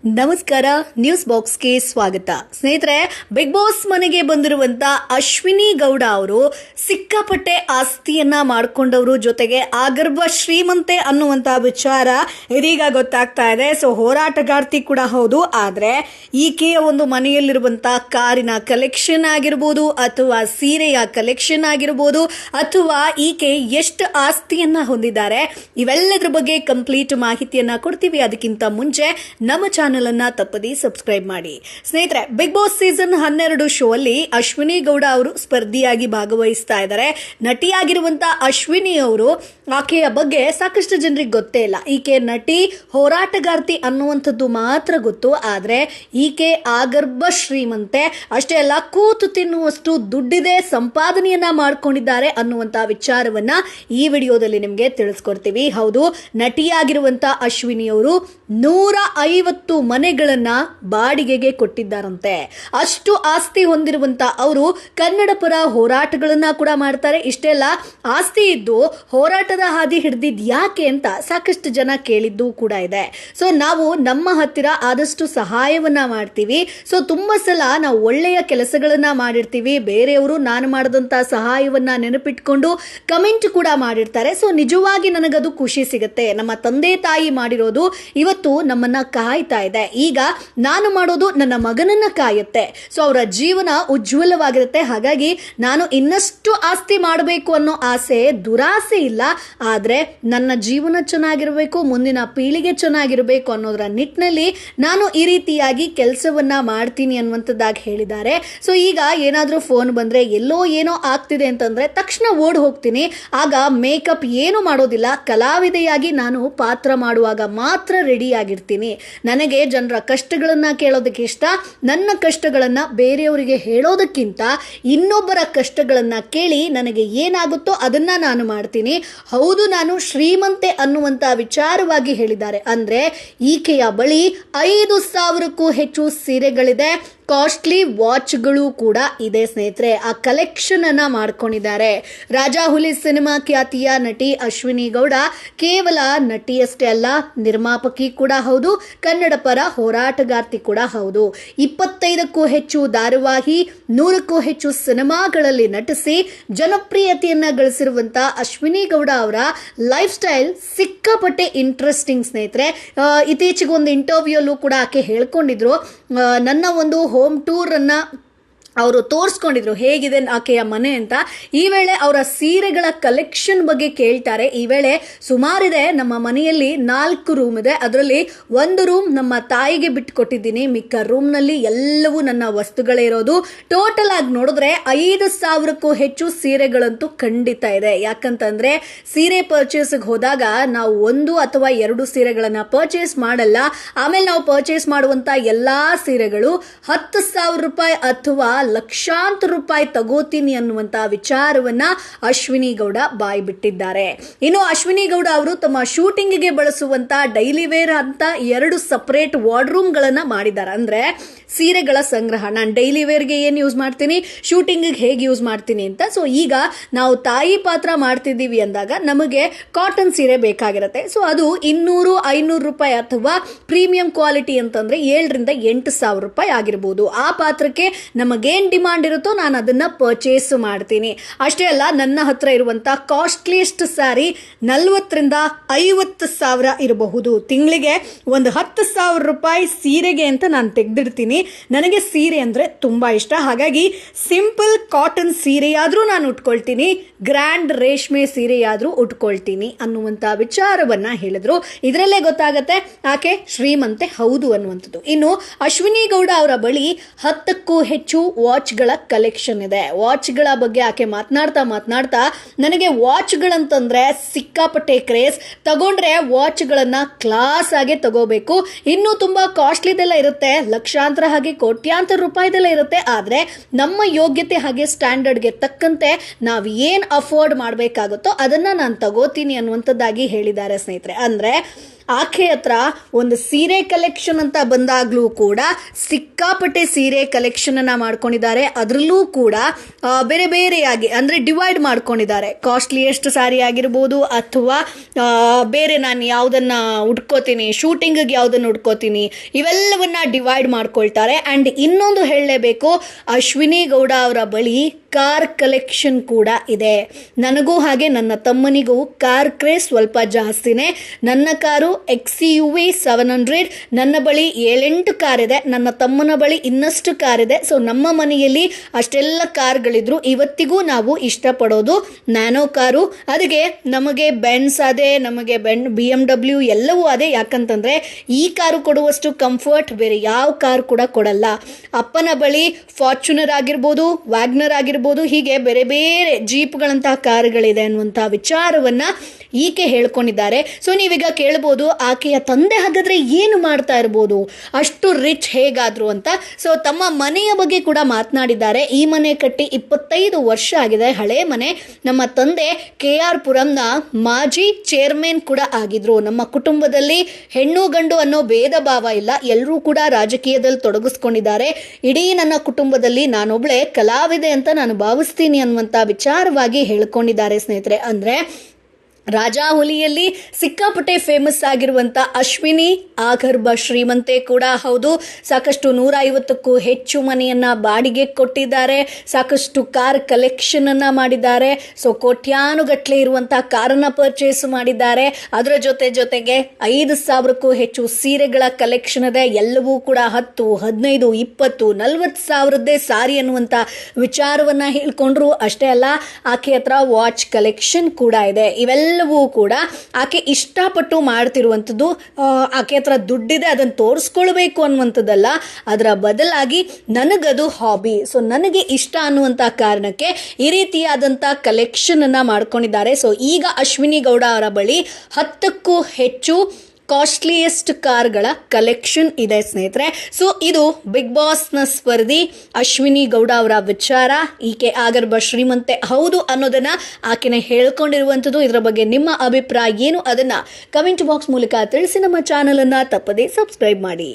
ನಮಸ್ಕಾರ, ನ್ಯೂಸ್ ಬಾಕ್ಸ್ಗೆ ಸ್ವಾಗತ. ಸ್ನೇಹಿತರೆ, ಬಿಗ್ ಬಾಸ್ ಮನೆಗೆ ಬಂದಿರುವಂತ ಅಶ್ವಿನಿ ಗೌಡ ಅವರು ಸಿಕ್ಕಾಪಟ್ಟೆ ಆಸ್ತಿಯನ್ನ ಮಾಡ್ಕೊಂಡವರು, ಜೊತೆಗೆ ಆಗರ್ಭ ಶ್ರೀಮಂತೆ ಅನ್ನುವಂತ ವಿಚಾರ ಇದೀಗ ಗೊತ್ತಾಗ್ತಾ ಇದೆ. ಸೊ ಹೋರಾಟಗಾರ್ತಿ ಕೂಡ ಹೌದು. ಆದ್ರೆ ಈಕೆಯ ಒಂದು ಮನೆಯಲ್ಲಿರುವಂತ ಕಾರಿನ ಕಲೆಕ್ಷನ್ ಆಗಿರ್ಬೋದು, ಅಥವಾ ಸೀರೆಯ ಕಲೆಕ್ಷನ್ ಆಗಿರ್ಬೋದು, ಅಥವಾ ಈಕೆ ಎಷ್ಟು ಆಸ್ತಿಯನ್ನ ಹೊಂದಿದ್ದಾರೆ, ಇವೆಲ್ಲದರ ಬಗ್ಗೆ ಕಂಪ್ಲೀಟ್ ಮಾಹಿತಿಯನ್ನ ಕೊಡ್ತೀವಿ. ಅದಕ್ಕಿಂತ ಮುಂಚೆ ನಮ್ಮ ಚಾನಲ್ ಅನ್ನ ತಪ್ಪದೇ ಸಬ್ಸ್ಕ್ರೈಬ್ ಮಾಡಿ. ಸ್ನೇಹಿತರೆ, ಬಿಗ್ ಬಾಸ್ ಸೀಸನ್ 12 ಶೋ ಅಲ್ಲಿ ಅಶ್ವಿನಿ ಗೌಡ ಅವರು ಸ್ಪರ್ಧಿಯಾಗಿ ಭಾಗವಹಿಸ್ತಾ ಇದ್ದಾರೆ. ನಟಿಯಾಗಿರುವಂತಹ ಅಶ್ವಿನಿ ಅವರು, ಆಕೆಯ ಬಗ್ಗೆ ಸಾಕಷ್ಟು ಜನರಿಗೆ ಗೊತ್ತೇ ಇಲ್ಲ. ಈಕೆ ನಟಿ, ಹೋರಾಟಗಾರ್ತಿ ಅನ್ನುವಂಥದ್ದು ಮಾತ್ರ ಗೊತ್ತು. ಆದ್ರೆ ಈಕೆ ಆಗರ್ಭ ಶ್ರೀಮಂತೆ. ಅಷ್ಟೇ ಅಲ್ಲ, ಕೂತು ತಿನ್ನುವಷ್ಟು ದುಡ್ಡಿದೆ, ಸಂಪಾದನೆಯನ್ನ ಮಾಡ್ಕೊಂಡಿದ್ದಾರೆ ಅನ್ನುವಂತ ವಿಚಾರವನ್ನ ಈ ವಿಡಿಯೋದಲ್ಲಿ ನಿಮಗೆ ತಿಳಿಸ್ಕೊಡ್ತೀವಿ. ಹೌದು, ನಟಿಯಾಗಿರುವಂತ ಅಶ್ವಿನಿ ಅವರು 150 ಮನೆಗಳನ್ನ ಬಾಡಿಗೆಗೆ ಕೊಟ್ಟಿದ್ದಾರಂತೆ. ಅಷ್ಟು ಆಸ್ತಿ ಹೊಂದಿರುವಂತ ಅವರು ಕನ್ನಡ ಪರ ಹೋರಾಟಗಳನ್ನ ಕೂಡ ಮಾಡ್ತಾರೆ. ಇಷ್ಟೇ ಅಲ್ಲ, ಆಸ್ತಿ ಇದ್ದು ಹೋರಾಟದ ಹಾದಿ ಹಿಡಿದಿದ್ ಯಾಕೆ ಅಂತ ಸಾಕಷ್ಟು ಜನ ಕೇಳಿದ್ದು ಕೂಡ ಇದೆ. ಸೊ ನಾವು ನಮ್ಮ ಹತ್ತಿರ ಆದಷ್ಟು ಸಹಾಯವನ್ನ ಮಾಡ್ತೀವಿ. ಸೊ ತುಂಬಾ ಸಲ ನಾವು ಒಳ್ಳೆಯ ಕೆಲಸಗಳನ್ನ ಮಾಡಿರ್ತೀವಿ, ಬೇರೆಯವರು ನಾನು ಮಾಡಿದಂತ ಸಹಾಯವನ್ನ ನೆನಪಿಟ್ಕೊಂಡು ಕಮೆಂಟ್ ಕೂಡ ಮಾಡಿರ್ತಾರೆ. ಸೊ ನಿಜವಾಗಿ ನನಗದು ಖುಷಿ ಸಿಗುತ್ತೆ. ನಮ್ಮ ತಂದೆ ತಾಯಿ ಮಾಡಿರೋದು ಇವತ್ತು ನಮ್ಮನ್ನ ಕಾಯ್ತಾ ಇದೆ. ಈಗ ನಾನು ಮಾಡೋದು ನನ್ನ ಮಗನನ್ನ ಕಾಯುತ್ತೆ. ಸೊ ಅವರ ಜೀವನ ಉಜ್ವಲವಾಗಿರುತ್ತೆ. ಹಾಗಾಗಿ ನಾನು ಇನ್ನಷ್ಟು ಆಸ್ತಿ ಮಾಡಬೇಕು ಅನ್ನೋ ಆಸೆ, ದುರಾಸೆ ಇಲ್ಲ. ಆದ್ರೆ ನನ್ನ ಜೀವನ ಚೆನ್ನಾಗಿರಬೇಕು, ಮುಂದಿನ ಪೀಳಿಗೆ ಚೆನ್ನಾಗಿರಬೇಕು ಅನ್ನೋದರ ನಿಟ್ಟಿನಲ್ಲಿ ನಾನು ಈ ರೀತಿಯಾಗಿ ಕೆಲಸವನ್ನ ಮಾಡ್ತೀನಿ ಅನ್ನುವಂಥದ್ದಾಗಿ ಹೇಳಿದ್ದಾರೆ. ಸೊ ಈಗ ಏನಾದ್ರೂ ಫೋನ್ ಬಂದ್ರೆ, ಎಲ್ಲೋ ಏನೋ ಆಗ್ತಿದೆ ಅಂತಂದ್ರೆ ತಕ್ಷಣ ಓಡ್ ಹೋಗ್ತೀನಿ. ಆಗ ಮೇಕಪ್ ಏನು ಮಾಡೋದಿಲ್ಲ. ಕಲಾವಿದೆಯಾಗಿ ನಾನು ಪಾತ್ರ ಮಾಡುವಾಗ ಮಾತ್ರ ರೆಡಿ ಆಗಿರ್ತೀನಿ. ನನಗೆ ಜನರ ಕಷ್ಟಗಳನ್ನ ಕೇಳೋದಕ್ಕೆ ಇಷ್ಟ. ನನ್ನ ಕಷ್ಟಗಳನ್ನ ಬೇರೆಯವರಿಗೆ ಹೇಳೋದಕ್ಕಿಂತ ಇನ್ನೊಬ್ಬರ ಕಷ್ಟಗಳನ್ನ ಕೇಳಿ ನನಗೆ ಏನಾಗುತ್ತೋ ಅದನ್ನ ನಾನು ಮಾಡ್ತೀನಿ. ಹೌದು, ನಾನು ಶ್ರೀಮಂತೆ ಅನ್ನುವಂತ ವಿಚಾರವಾಗಿ ಹೇಳಿದ್ದಾರೆ. ಅಂದ್ರೆ ಈಕೆಯ ಬಳಿ 5,000ಕ್ಕೂ ಹೆಚ್ಚು ಸೀರೆಗಳಿದೆ, ಕಾಸ್ಟ್ಲಿ ವಾಚ್ಗಳು ಕೂಡ ಇದೆ. ಸ್ನೇಹಿತರೆ, ಆ ಕಲೆಕ್ಷನ್ ಅನ್ನ ಮಾಡ್ಕೊಂಡಿದ್ದಾರೆ. ರಾಜಾಹುಲಿ ಸಿನಿಮಾ ಖ್ಯಾತಿಯ ನಟಿ ಅಶ್ವಿನಿ ಗೌಡ ಕೇವಲ ನಟಿಯಷ್ಟೇ ಅಲ್ಲ, ನಿರ್ಮಾಪಕಿ ಕೂಡ ಹೌದು, ಕನ್ನಡ ಪರ ಹೋರಾಟಗಾರ್ತಿ ಕೂಡ ಹೌದು. 25ಕ್ಕೂ ಹೆಚ್ಚು ಧಾರಾವಾಹಿ, 100ಕ್ಕೂ ಹೆಚ್ಚು ಸಿನಿಮಾಗಳಲ್ಲಿ ನಟಿಸಿ ಜನಪ್ರಿಯತೆಯನ್ನ ಗಳಿಸಿರುವಂತ ಅಶ್ವಿನಿ ಗೌಡ ಅವರ ಲೈಫ್ ಸ್ಟೈಲ್ ಸಿಕ್ಕಾಪಟ್ಟೆ ಇಂಟ್ರೆಸ್ಟಿಂಗ್. ಸ್ನೇಹಿತರೆ, ಇತ್ತೀಚೆಗೆ ಒಂದು ಇಂಟರ್ವ್ಯೂ ಅಲ್ಲೂ ಕೂಡ ಆಕೆ ಹೇಳ್ಕೊಂಡಿದ್ರು, ನನ್ನ ಒಂದು ಹೋಮ್ ಟೂರ್ ಅನ್ನ ಅವರು ತೋರಿಸ್ಕೊಂಡಿದ್ರು, ಹೇಗಿದೆ ಆಕೆಯ ಮನೆ ಅಂತ. ಈ ವೇಳೆ ಅವರ ಸೀರೆಗಳ ಕಲೆಕ್ಷನ್ ಬಗ್ಗೆ ಕೇಳ್ತಾರೆ. ಈ ವೇಳೆ ಸುಮಾರಿದೆ, ನಮ್ಮ ಮನೆಯಲ್ಲಿ 4 ರೂಮ್ ಇದೆ, ಅದರಲ್ಲಿ 1 ರೂಮ್ ನಮ್ಮ ತಾಯಿಗೆ ಬಿಟ್ಟುಕೊಟ್ಟಿದ್ದೀನಿ, ಮಿಕ್ಕ ರೂಮ್ ನಲ್ಲಿ ಎಲ್ಲವೂ ನನ್ನ ವಸ್ತುಗಳೇ ಇರೋದು. ಟೋಟಲ್ ಆಗಿ ನೋಡಿದ್ರೆ 5,000ಕ್ಕೂ ಹೆಚ್ಚು ಸೀರೆಗಳಂತೂ ಖಂಡಿತ ಇದೆ. ಯಾಕಂತಂದ್ರೆ ಸೀರೆ ಪರ್ಚೇಸ್ಗೆ ಹೋದಾಗ ನಾವು 1 ಅಥವಾ 2 ಸೀರೆಗಳನ್ನ ಪರ್ಚೇಸ್ ಮಾಡಲ್ಲ. ಆಮೇಲೆ ನಾವು ಪರ್ಚೇಸ್ ಮಾಡುವಂತ ಎಲ್ಲಾ ಸೀರೆಗಳು 10,000 ರೂಪಾಯಿ ಅಥವಾ ಲಕ್ಷಾಂತರ ರೂಪಾಯಿ ತಗೋತೀನಿ ಅನ್ನುವಂತ ವಿಚಾರವನ್ನ ಅಶ್ವಿನಿ ಗೌಡ ಬಾಯಿ ಬಿಟ್ಟಿದ್ದಾರೆ. ಇನ್ನು ಅಶ್ವಿನಿ ಗೌಡ ಅವರು ತಮ್ಮ ಶೂಟಿಂಗ್ಗೆ ಬಳಸುವಂತ ಡೈಲಿ ವೇರ್ ಅಂತ 2 ಸಪರೇಟ್ ವಾರ್ಡ್ರೂಮ್ ಗಳನ್ನ ಮಾಡಿದ್ದಾರೆ. ಅಂದ್ರೆ ಸೀರೆಗಳ ಸಂಗ್ರಹ, ನಾನು ಡೈಲಿ ವೇರ್ಗೆ ಏನ್ ಯೂಸ್ ಮಾಡ್ತೀನಿ, ಶೂಟಿಂಗ್ ಹೇಗೆ ಯೂಸ್ ಮಾಡ್ತೀನಿ ಅಂತ. ಸೊ ಈಗ ನಾವು ತಾಯಿ ಪಾತ್ರ ಮಾಡ್ತಿದ್ದೀವಿ ಅಂದಾಗ ನಮಗೆ ಕಾಟನ್ ಸೀರೆ ಬೇಕಾಗಿರುತ್ತೆ. ಸೊ ಅದು 200-500 ರೂಪಾಯಿ ಅಥವಾ ಪ್ರೀಮಿಯಂ ಕ್ವಾಲಿಟಿ ಅಂತಂದ್ರೆ 7,000 ರಿಂದ 8,000 ರೂಪಾಯಿ ಆಗಿರ್ಬೋದು. ಆ ಪಾತ್ರಕ್ಕೆ ನಮಗೆ ಏನ್ ಡಿಮಾಂಡ್ ಇರುತ್ತೋ ನಾನು ಅದನ್ನ ಪರ್ಚೇಸ್ ಮಾಡ್ತೀನಿ. ಅಷ್ಟೇ ಅಲ್ಲ, ನನ್ನ ಹತ್ರ ಇರುವಂತ ಕಾಸ್ಟ್ಲಿಯಸ್ಟ್ ಸ್ಯಾರಿ 40,000 ರಿಂದ 50,000 ಇರಬಹುದು. ತಿಂಗಳಿಗೆ ಒಂದು 10,000 ರೂಪಾಯಿ ಸೀರೆಗೆ ಅಂತ ನಾನು ತೆಗೆದಿಡ್ತೀನಿ. ನನಗೆ ಸೀರೆ ಅಂದ್ರೆ ತುಂಬಾ ಇಷ್ಟ. ಹಾಗಾಗಿ ಸಿಂಪಲ್ ಕಾಟನ್ ಸೀರೆಯಾದ್ರೂ ನಾನು ಉಟ್ಕೊಳ್ತೀನಿ, ಗ್ರ್ಯಾಂಡ್ ರೇಷ್ಮೆ ಸೀರೆಯಾದ್ರೂ ಉಟ್ಕೊಳ್ತೀನಿ ಅನ್ನುವಂತ ವಿಚಾರವನ್ನ ಹೇಳಿದ್ರು. ಇದರಲ್ಲೇ ಗೊತ್ತಾಗತ್ತೆ ಆಕೆ ಶ್ರೀಮಂತೆ ಹೌದು ಅನ್ನುವಂಥದ್ದು. ಇನ್ನು ಅಶ್ವಿನಿ ಗೌಡ ಅವರ ಬಳಿ 10ಕ್ಕೂ ಹೆಚ್ಚು ವಾಚ್ಗಳ ಕಲೆಕ್ಷನ್ ಇದೆ. ವಾಚ್ಗಳ ಬಗ್ಗೆ ಆಕೆ ಮಾತನಾಡ್ತಾ ನನಗೆ ವಾಚ್ಗಳಂತಂದ್ರೆ ಸಿಕ್ಕಾಪಟ್ಟೆ ಕ್ರೇಜ್. ತಗೊಂಡ್ರೆ ವಾಚ್ಗಳನ್ನ ಕ್ಲಾಸ್ ಆಗಿ ತಗೋಬೇಕು. ಇನ್ನು ತುಂಬಾ ಕಾಸ್ಟ್ಲಿದೆಲ್ಲ ಇರುತ್ತೆ, ಲಕ್ಷಾಂತರ ಹಾಗೆ ಕೋಟ್ಯಾಂತರ ರೂಪಾಯಿದೆಲ್ಲ ಇರುತ್ತೆ. ಆದ್ರೆ ನಮ್ಮ ಯೋಗ್ಯತೆ ಹಾಗೆ ಸ್ಟ್ಯಾಂಡರ್ಡ್ಗೆ ತಕ್ಕಂತೆ ನಾವು ಏನ್ ಅಫೋರ್ಡ್ ಮಾಡಬೇಕಾಗುತ್ತೋ ಅದನ್ನ ನಾನು ತಗೋತೀನಿ ಅನ್ನುವಂಥದ್ದಾಗಿ ಹೇಳಿದ್ದಾರೆ. ಸ್ನೇಹಿತರೆ, ಅಂದ್ರೆ ಆಕೆ ಹತ್ರ ಒಂದು ಸೀರೆ ಕಲೆಕ್ಷನ್ ಅಂತ ಬಂದಾಗಲೂ ಕೂಡ ಸಿಕ್ಕಾಪಟ್ಟೆ ಸೀರೆ ಕಲೆಕ್ಷನನ್ನು ಮಾಡ್ಕೊಂಡಿದ್ದಾರೆ. ಅದರಲ್ಲೂ ಕೂಡ ಬೇರೆ ಬೇರೆಯಾಗಿ ಅಂದರೆ ಡಿವೈಡ್ ಮಾಡ್ಕೊಂಡಿದ್ದಾರೆ. ಕಾಸ್ಟ್ಲಿಯೆಸ್ಟ್ ಸ್ಯಾರಿ ಆಗಿರ್ಬೋದು ಅಥವಾ ಬೇರೆ ನಾನು ಯಾವುದನ್ನು ಉಟ್ಕೋತೀನಿ, ಶೂಟಿಂಗಿಗೆ ಯಾವುದನ್ನು ಉಟ್ಕೋತೀನಿ, ಇವೆಲ್ಲವನ್ನ ಡಿವೈಡ್ ಮಾಡ್ಕೊಳ್ತಾರೆ. ಆ್ಯಂಡ್ ಇನ್ನೊಂದು ಹೇಳಲೇಬೇಕು, ಅಶ್ವಿನಿ ಗೌಡ ಅವರ ಬಳಿ ಕಾರ್ ಕಲೆಕ್ಷನ್ ಕೂಡ ಇದೆ. ನನಗೂ ಹಾಗೆ ನನ್ನ ತಮ್ಮನಿಗೂ ಕಾರ್ ಕ್ರೇಜ್ ಸ್ವಲ್ಪ ಜಾಸ್ತಿನೇ. ನನ್ನ ಕಾರು XUV 700, ನನ್ನ ಬಳಿ 7-8 ಕಾರ್ ಇದೆ. ನನ್ನ ತಮ್ಮನ ಬಳಿ ಇನ್ನಷ್ಟು ಕಾರ್ ಇದೆ. ಸೊ ನಮ್ಮ ಮನೆಯಲ್ಲಿ ಅಷ್ಟೆಲ್ಲ ಕಾರ್ಗಳಿದ್ರು. ಇವತ್ತಿಗೂ ನಾವು ಇಷ್ಟಪಡೋದು ನ್ಯಾನೋ ಕಾರು. ಅದಕ್ಕೆ ನಮಗೆ ಬೆನ್ಸ್ ಅದೇ, ನಮಗೆ BMW ಎಲ್ಲವೂ ಅದೇ. ಯಾಕಂತಂದರೆ ಈ ಕಾರು ಕೊಡುವಷ್ಟು ಕಂಫರ್ಟ್ ಬೇರೆ ಯಾವ ಕಾರ್ ಕೂಡ ಕೊಡಲ್ಲ. ಅಪ್ಪನ ಬಳಿ ಫಾರ್ಚುನರ್ ಆಗಿರ್ಬೋದು, ವ್ಯಾಗ್ನರ್ ಆಗಿರ್ಬೋದು, ಹೀಗೆ ಬೇರೆ ಬೇರೆ ಜೀಪ್ಗಳಂತಹ ಕಾರುಗಳಿದೆ ಅನ್ನುವಂಥ ವಿಚಾರವನ್ನು ಈಕೆ ಹೇಳ್ಕೊಂಡಿದ್ದಾರೆ. ಸೊ ನೀವೀಗ ಕೇಳ್ಬೋದು, ಆಕೆಯ ತಂದೆ ಹಾಗಾದರೆ ಏನು ಮಾಡ್ತಾ ಇರ್ಬೋದು, ಅಷ್ಟು ರಿಚ್ ಹೇಗಾದ್ರು ಅಂತ. ಸೊ ತಮ್ಮ ಮನೆಯ ಬಗ್ಗೆ ಕೂಡ ಮಾತನಾಡಿದ್ದಾರೆ. ಈ ಮನೆ ಕಟ್ಟಿ 25 ವರ್ಷ ಆಗಿದೆ, ಹಳೆ ಮನೆ. ನಮ್ಮ ತಂದೆ KR ಪುರಂನ ಮಾಜಿ ಚೇರ್ಮನ್ ಕೂಡ ಆಗಿದ್ರು. ನಮ್ಮ ಕುಟುಂಬದಲ್ಲಿ ಹೆಣ್ಣು ಗಂಡು ಅನ್ನೋ ಭೇದ ಭಾವ ಇಲ್ಲ, ಎಲ್ಲರೂ ಕೂಡ ರಾಜಕೀಯದಲ್ಲಿ ತೊಡಗಿಸ್ಕೊಂಡಿದ್ದಾರೆ. ಇಡೀ ನನ್ನ ಕುಟುಂಬದಲ್ಲಿ ನಾನೊಬ್ಳೆ ಕಲಾವಿದೆ ಅಂತ ನಾನು ಭಾವಿಸ್ತೀನಿ ಅನ್ನುವಂಥ ವಿಚಾರವಾಗಿ ಹೇಳ್ಕೊಂಡಿದ್ದಾರೆ ಸ್ನೇಹಿತರೆ. ಅಂದರೆ ರಾಜಾಹುಲಿಯಲ್ಲಿ ಸಿಕ್ಕಾಪಟ್ಟೆ ಫೇಮಸ್ ಆಗಿರುವಂಥ ಅಶ್ವಿನಿ ಆಗರ್ಭ ಶ್ರೀಮಂತೆ ಕೂಡ ಹೌದು. ಸಾಕಷ್ಟು 150ಕ್ಕೂ ಹೆಚ್ಚು ಮನೆಯನ್ನು ಬಾಡಿಗೆ ಕೊಟ್ಟಿದ್ದಾರೆ. ಸಾಕಷ್ಟು ಕಾರ್ ಕಲೆಕ್ಷನನ್ನು ಮಾಡಿದ್ದಾರೆ. ಸೊ ಕೋಟ್ಯಾನುಗಟ್ಟಲೆ ಇರುವಂಥ ಕಾರನ್ನು ಪರ್ಚೇಸ್ ಮಾಡಿದ್ದಾರೆ. ಅದರ ಜೊತೆಗೆ 5,000ಕ್ಕೂ ಹೆಚ್ಚು ಸೀರೆಗಳ ಕಲೆಕ್ಷನ್ ಇದೆ. ಎಲ್ಲವೂ ಕೂಡ 10, 15, 20, 40 ಸಾವಿರದ್ದೇ ಸಾರಿ ಅನ್ನುವಂಥ ವಿಚಾರವನ್ನು ಹೇಳ್ಕೊಂಡ್ರು. ಅಷ್ಟೇ ಅಲ್ಲ, ಆಕೆ ಹತ್ರ ವಾಚ್ ಕಲೆಕ್ಷನ್ ಕೂಡ ಇದೆ. ಇವೆಲ್ಲವೂ ಕೂಡ ಆಕೆ ಇಷ್ಟಪಟ್ಟು ಮಾಡ್ತಿರುವಂಥದ್ದು. ಆಕೆ ಹತ್ರ ದುಡ್ಡಿದೆ, ಅದನ್ನು ತೋರಿಸ್ಕೊಳ್ಬೇಕು ಅನ್ನುವಂಥದ್ದಲ್ಲ, ಅದರ ಬದಲಾಗಿ ನನಗದು ಹಾಬಿ. ಸೊ ನನಗೆ ಇಷ್ಟ ಅನ್ನುವಂಥ ಕಾರಣಕ್ಕೆ ಈ ರೀತಿಯಾದಂಥ ಕಲೆಕ್ಷನ್ ಅನ್ನ ಮಾಡ್ಕೊಂಡಿದ್ದಾರೆ. ಸೊ ಈಗ ಅಶ್ವಿನಿ ಗೌಡ ಅವರ ಬಳಿ 10ಕ್ಕೂ ಹೆಚ್ಚು ಕಾಸ್ಟ್ಲಿಯೆಸ್ಟ್ ಕಾರ್ಗಳ ಕಲೆಕ್ಷನ್ ಇದೆ ಸ್ನೇಹಿತರೆ. ಸೊ ಇದು ಬಿಗ್ ಬಾಸ್ನ ಸ್ಪರ್ಧಿ ಅಶ್ವಿನಿ ಗೌಡ ಅವರ ವಿಚಾರ. ಈಕೆ ಆಗರ್ಭ ಶ್ರೀಮಂತೆ ಹೌದು ಅನ್ನೋದನ್ನ ಆಕೆನೇ ಹೇಳ್ಕೊಂಡಿರುವಂಥದ್ದು. ಇದರ ಬಗ್ಗೆ ನಿಮ್ಮ ಅಭಿಪ್ರಾಯ ಏನು ಅದನ್ನ ಕಮೆಂಟ್ ಬಾಕ್ಸ್ ಮೂಲಕ ತಿಳಿಸಿ. ನಮ್ಮ ಚಾನಲ್ ಅನ್ನ ತಪ್ಪದೇ ಸಬ್ಸ್ಕ್ರೈಬ್ ಮಾಡಿ.